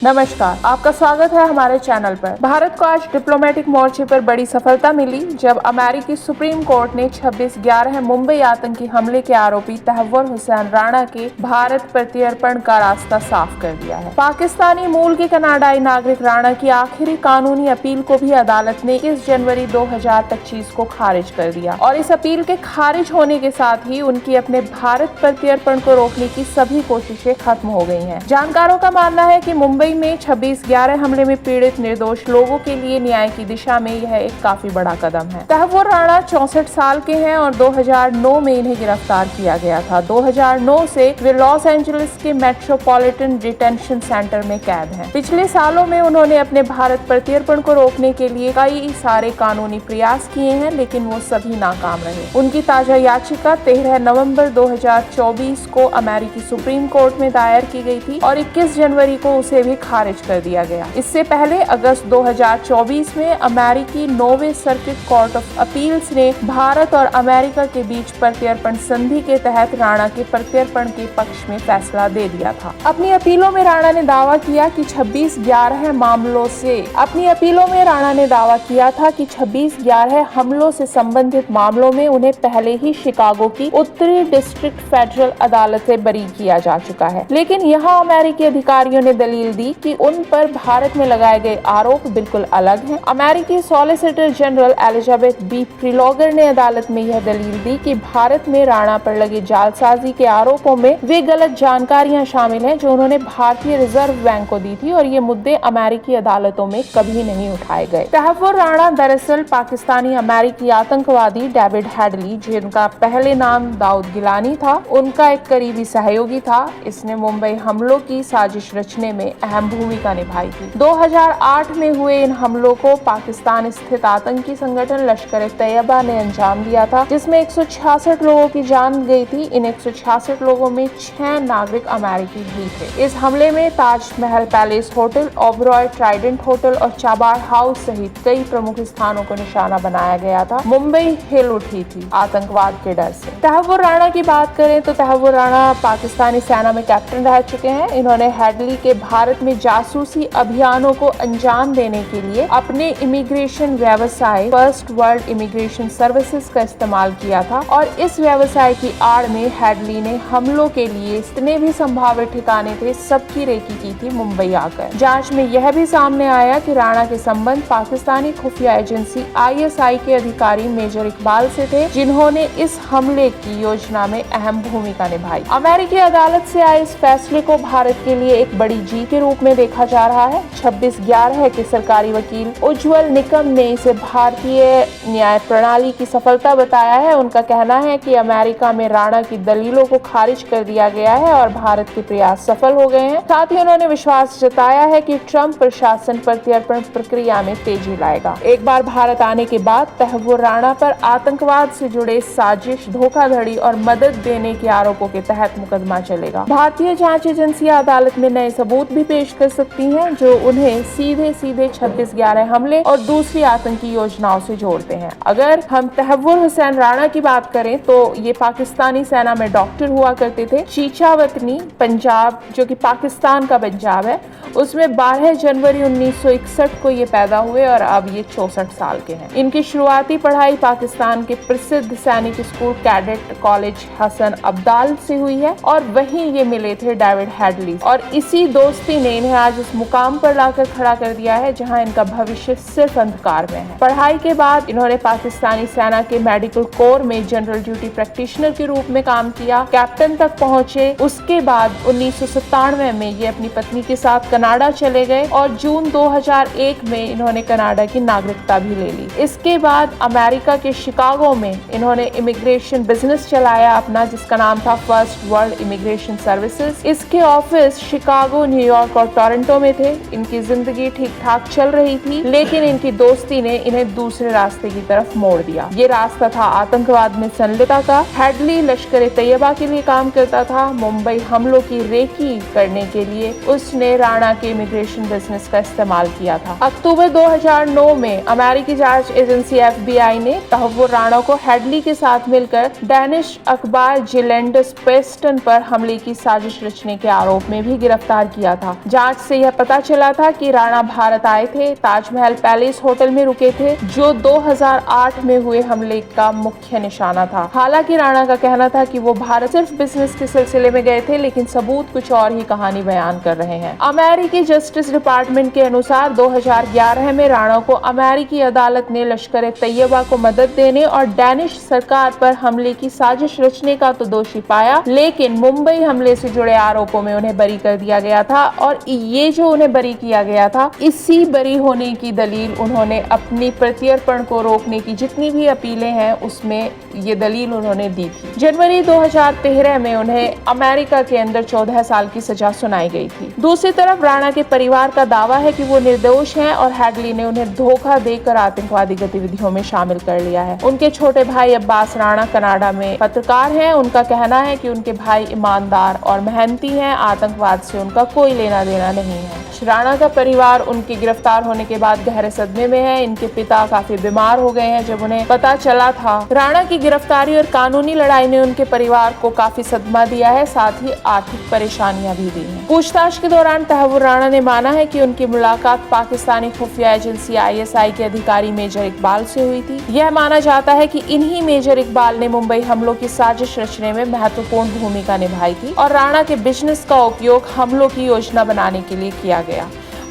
नमस्कार, आपका स्वागत है हमारे चैनल पर। भारत को आज डिप्लोमेटिक मोर्चे पर बड़ी सफलता मिली जब अमेरिकी सुप्रीम कोर्ट ने 26/11 मुंबई आतंकी हमले के आरोपी तहव्वुर हुसैन राणा के भारत प्रत्यर्पण का रास्ता साफ कर दिया है। पाकिस्तानी मूल के कनाडाई नागरिक राणा की आखिरी कानूनी अपील को भी अदालत ने 21 जनवरी 2025 को खारिज कर दिया और इस अपील के खारिज होने के साथ ही उनकी अपने भारत प्रत्यर्पण को रोकने की सभी कोशिशें खत्म हो गई हैं। जानकारों का मानना है कि मुंबई में 26/11 हमले में पीड़ित निर्दोष लोगों के लिए न्याय की दिशा में यह एक काफी बड़ा कदम है। तहव्वुर राणा 64 साल के हैं और 2009 में इन्हें गिरफ्तार किया गया था। 2009 से वे लॉस एंजलिस के मेट्रोपॉलिटन डिटेंशन सेंटर में कैद हैं। पिछले सालों में उन्होंने अपने भारत प्रत्यर्पण को रोकने के लिए कई सारे कानूनी प्रयास किए हैं, लेकिन वो सभी नाकाम रहे। उनकी ताजा याचिका 13 नवंबर 2024 को अमेरिकी सुप्रीम कोर्ट में दायर की गई थी और 21 जनवरी को उसे भी खारिज कर दिया गया। इससे पहले अगस्त 2024 में अमेरिकी 9वें सर्किट कोर्ट ऑफ अपील्स ने भारत और अमेरिका के बीच प्रत्यर्पण संधि के तहत राणा के प्रत्यर्पण के पक्ष में फैसला दे दिया था। अपनी अपीलों में राणा ने दावा किया कि 26/11 हमलों से संबंधित मामलों में उन्हें पहले ही शिकागो की उत्तरी डिस्ट्रिक्ट फेडरल अदालत से बरी किया जा चुका है। लेकिन यहाँ अमेरिकी अधिकारियों ने दलील दी कि उन पर भारत में लगाए गए आरोप बिल्कुल अलग हैं। अमेरिकी सॉलिसिटर जनरल एलिजाबेथ बी प्रिलोगर ने अदालत में यह दलील दी कि भारत में राणा पर लगे जालसाजी के आरोपों में वे गलत जानकारियां शामिल हैं जो उन्होंने भारतीय रिजर्व बैंक को दी थी और ये मुद्दे अमेरिकी अदालतों में कभी नहीं उठाए गए। तहव्वुर राणा दरअसल पाकिस्तानी अमेरिकी आतंकवादी डेविड हेडली, जिनका पहले नाम दाऊद गिलानी था, उनका एक करीबी सहयोगी था। इसने मुंबई हमलों की साजिश रचने में अहम भूमिका निभाई थी। 2008 में हुए इन हमलों को पाकिस्तान स्थित आतंकी संगठन लश्कर-ए-तैयबा ने अंजाम दिया था, जिसमें 166 लोगों की जान गई थी। इन 166 लोगों में 6 नागरिक अमेरिकी भी थे। इस हमले में Taj Mahal palace hotel, Oberoi Trident hotel और चाबार हाउस सहित कई प्रमुख स्थानों को निशाना बनाया गया था। मुंबई हिल उठी थी आतंकवाद के डर से। तहव्वुर राणा की बात करें तो तहव्वुर राणा पाकिस्तानी सेना में कैप्टन रह चुके हैं। इन्होंने हेडली के भारत में जासूसी अभियानों को अंजाम देने के लिए अपने इमिग्रेशन व्यवसाय फर्स्ट वर्ल्ड इमिग्रेशन सर्विसेज का इस्तेमाल किया था और इस व्यवसाय की आड़ में हेडली ने हमलों के लिए जितने भी संभावित ठिकाने थे सबकी रेकी की थी मुंबई आकर। जांच में यह भी सामने आया कि राणा के संबंध पाकिस्तानी खुफिया एजेंसी ISI के अधिकारी मेजर इकबाल से थे, जिन्होंने इस हमले की योजना में अहम भूमिका निभाई। अमेरिकी अदालत से आए इस फैसले को भारत के लिए एक बड़ी जीत के रूप में देखा जा रहा है। 26/11 के सरकारी वकील उज्ज्वल निकम ने इसे भारतीय न्याय प्रणाली की सफलता बताया है। उनका कहना है कि अमेरिका में राणा की दलीलों को खारिज कर दिया गया है और भारत के प्रयास सफल हो गए हैं। साथ ही उन्होंने विश्वास जताया है कि ट्रंप प्रशासन प्रत्यर्पण प्रक्रिया में तेजी लाएगा। एक बार भारत आने के बाद तहव्वुर राणा पर आतंकवाद से जुड़े साजिश, धोखाधड़ी और मदद देने के आरोपों के तहत मुकदमा चलेगा। भारतीय जांच एजेंसियां अदालत में नए सबूत भी पेश कर सकती हैं जो उन्हें सीधे 26/11 हमले और दूसरी आतंकी योजनाओं से जोड़ते हैं। अगर हम तहव्वुर हुसैन राणा की बात करें तो ये पाकिस्तानी सेना में डॉक्टर हुआ करते थे। चीचावतनी पंजाब, जो कि पाकिस्तान का पंजाब है, उसमें 12 जनवरी 1961 को ये पैदा हुए और अब ये 64 साल के हैं। इनकी शुरुआती पढ़ाई पाकिस्तान के प्रसिद्ध सैनिक school cadet college Hasan Abdal से हुई है और वहीं ये मिले थे डेविड हेडली और इसी दोस्ती ने इन्हें आज इस मुकाम पर लाकर खड़ा कर दिया है जहां इनका भविष्य सिर्फ अंधकार में है। पढ़ाई के बाद इन्होंने पाकिस्तानी सेना के मेडिकल कोर में जनरल ड्यूटी प्रैक्टिशनर के रूप में काम किया, कैप्टन तक पहुंचे। उसके बाद 1997 में ये अपनी पत्नी के साथ कनाडा चले गए और जून 2001 में इन्होंने कनाडा की नागरिकता भी ले ली। इसके बाद अमेरिका के शिकागो में इन्होंने इमिग्रेशन बिजनेस चलाया अपना, जिसका नाम था फर्स्ट वर्ल्ड इमिग्रेशन सर्विसेज। इसके ऑफिस शिकागो, न्यूयॉर्क और टोरंटो में थे। इनकी जिंदगी ठीक ठाक चल रही थी, लेकिन इनकी दोस्ती ने इन्हें दूसरे रास्ते की तरफ मोड़ दिया। ये रास्ता था आतंकवाद में संलिप्तता का। हेडली लश्कर-ए-तैयबा के लिए काम करता था। मुंबई हमलों की रेकी करने के लिए उसने राणा के इमिग्रेशन बिजनेस का इस्तेमाल किया था। अक्टूबर 2009 में अमेरिकी जांच एजेंसी FBI ने तहव्वुर राणा को हेडली के साथ मिलकर डैनिश अखबार जिलेंडस पेस्टन पर हमले की साजिश रचने के आरोप में भी गिरफ्तार किया था। जांच से यह पता चला था कि राणा भारत आए थे, ताजमहल पैलेस होटल में रुके थे, जो 2008 में हुए हमले का मुख्य निशाना था। हालांकि राणा का कहना था कि वो भारत सिर्फ बिजनेस के सिलसिले में गए थे, लेकिन सबूत कुछ और ही कहानी बयान कर रहे हैं। अमेरिकी जस्टिस डिपार्टमेंट के अनुसार 2011 में राणा को अमेरिकी अदालत ने लश्कर तैयबा को मदद देने और डैनिश सरकार पर हमले की साजिश रचने का तो दोषी पाया, लेकिन मुंबई हमले से जुड़े आरोपों में उन्हें बरी कर दिया गया था। और ये जो उन्हें बरी किया गया था, इसी बरी होने की दलील उन्होंने अपनी प्रत्यर्पण को रोकने की जितनी भी अपीलें हैं उसमें ये दलील उन्होंने दी थी। जनवरी 2013 में उन्हें अमेरिका के अंदर 14 साल की सजा सुनाई गई थी। दूसरी तरफ राणा के परिवार का दावा है कि वो निर्दोष हैं और हैडली ने उन्हें धोखा देकर आतंकवादी गतिविधियों में शामिल कर लिया है। उनके छोटे भाई अब्बास राणा कनाडा में पत्रकार हैं। उनका कहना है कि उनके भाई ईमानदार और मेहनती हैं, आतंकवाद से उनका कोई लेना देना नहीं है। राणा का परिवार उनके गिरफ्तार होने के बाद गहरे सदमे में है। इनके पिता काफी बीमार हो गए हैं जब उन्हें पता चला था। राणा की गिरफ्तारी और कानूनी लड़ाई ने उनके परिवार को काफी सदमा दिया है, साथ ही आर्थिक परेशानियां भी दी हैं। पूछताछ के दौरान तहव्वुर राणा ने माना है कि उनकी मुलाकात पाकिस्तानी खुफिया एजेंसी ISI के अधिकारी मेजर इकबाल से हुई थी। यह माना जाता है कि इन्हीं मेजर इकबाल ने मुंबई हमलों की साजिश रचने में महत्वपूर्ण भूमिका निभाई थी और राणा के बिजनेस का उपयोग हमलों की योजना बनाने के लिए किया गया।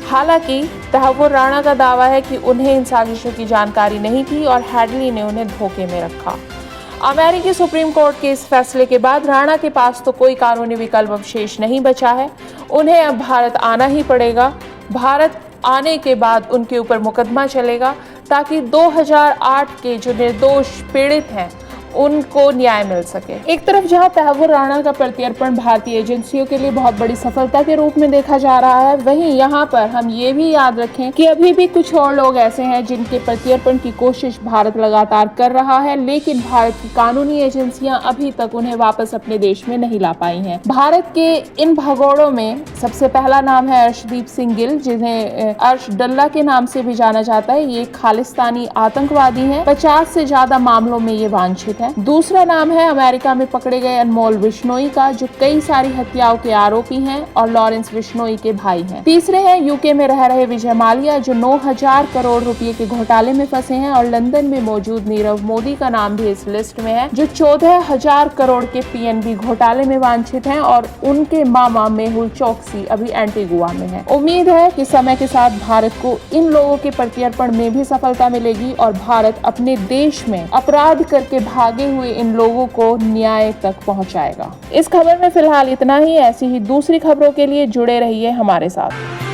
हालांकि तहव्वुर राणा का दावा है कि उन्हें इन साजिशों की जानकारी नहीं थी और हैडली ने उन्हें धोखे में रखा। अमेरिकी सुप्रीम कोर्ट के इस फैसले के बाद राणा के पास तो कोई कानूनी विकल्प अवशेष नहीं बचा है। उन्हें अब भारत आना ही पड़ेगा। भारत आने के बाद उनके ऊपर मुकदमा चलेगा ताकि 2008 के जो निर्दोष पीड़ित हैं उनको न्याय मिल सके। एक तरफ जहां तहव्वुर राणा का प्रत्यर्पण भारतीय एजेंसियों के लिए बहुत बड़ी सफलता के रूप में देखा जा रहा है, वहीं यहां पर हम ये भी याद रखें कि अभी भी कुछ और लोग ऐसे हैं जिनके प्रत्यर्पण की कोशिश भारत लगातार कर रहा है, लेकिन भारत की कानूनी एजेंसियां अभी तक उन्हें वापस अपने देश में नहीं ला पाई हैं। भारत के इन भगोड़ों में सबसे पहला नाम है अर्शदीप सिंह गिल, जिन्हें अर्श डल्ला के नाम से भी जाना जाता है। ये खालिस्तानी आतंकवादी है। 50 से ज्यादा मामलों में ये वांछित है। दूसरा नाम है अमेरिका में पकड़े गए अनमोल बिश्नोई का, जो कई सारी हत्याओं के आरोपी हैं और लॉरेंस बिश्नोई के भाई हैं। तीसरे हैं यूके में रह रहे विजय माल्या, जो 9,000 करोड़ रुपए के घोटाले में फंसे हैं, और लंदन में मौजूद नीरव मोदी का नाम भी इस लिस्ट में है, जो 14,000 करोड़ के PNB घोटाले में वांछित हैं, और उनके मामा मेहुल चोकसी अभी एंटीगुआ में है। उम्मीद है कि समय के साथ भारत को इन लोगों के प्रत्यर्पण में भी सफलता मिलेगी और भारत अपने देश में अपराध करके भागे हुए इन लोगों को न्याय तक पहुंचाएगा। इस खबर में फिलहाल इतना ही। ऐसी ही दूसरी खबरों के लिए जुड़े रहिए हमारे साथ।